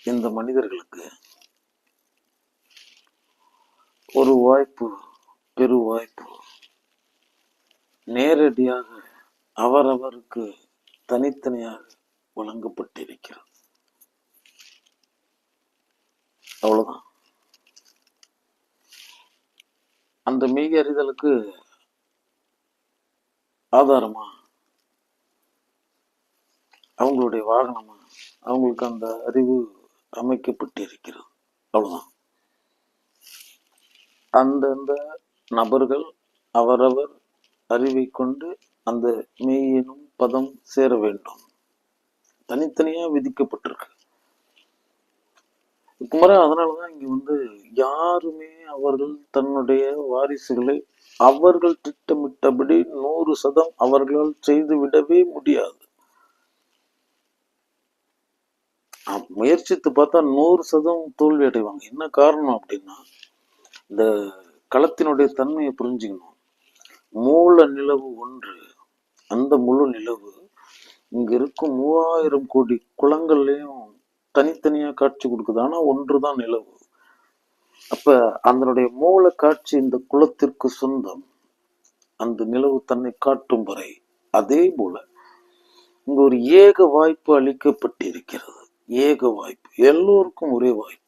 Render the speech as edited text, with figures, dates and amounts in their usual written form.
இந்த மனிதர்களுக்கு ஒரு வாய்ப்பு, பெரு வாய்ப்பு நேரடியாக அவரவருக்கு தனித்தனியாக வழங்கப்பட்டிருக்கிறது. அவ்வளவுதான். அந்த மெய் அறிதலுக்கு ஆதாரமா அவங்களுடைய வாகனமா அவங்களுக்கு அந்த அறிவு அமைக்கப்பட்டிருக்கிறது. அவ்வளவுதான். அந்தந்த நபர்கள் அவரவர் அறிவை கொண்டு அந்த மெய் எனும் பதம் சேர வேண்டும். தனித்தனியா விதிக்கப்பட்டிருக்கு. குமரா, அதனாலதான் இங்க யாருமே அவர்கள் தன்னுடைய வாரிசுகளை அவர்கள் திட்டமிட்டபடி 100% அவர்களால் செய்து விடவே முடியாது. முயற்சித்து பார்த்தா 100% தோல்வி அடைவாங்க. என்ன காரணம் அப்படின்னா, இந்த களத்தினுடைய தன்மையை புரிஞ்சுக்கணும். மூல நிலவு ஒன்று, அந்த முழு நிலவு இங்க இருக்கும் 3000 கோடி குளங்கள்லயும் தனித்தனியா காட்சி கொடுக்குது. ஆனா ஒன்றுதான் நிலவு. அப்ப அதனுடைய மூல காட்சி இந்த குலத்திற்கு சொந்தம். அந்த நிலவு தன்னை காட்டும் வரை அதே போல இங்க ஒரு ஏக வாய்ப்பு அளிக்கப்பட்டிருக்கிறது. ஏக வாய்ப்பு, எல்லோருக்கும் ஒரே வாய்ப்பு.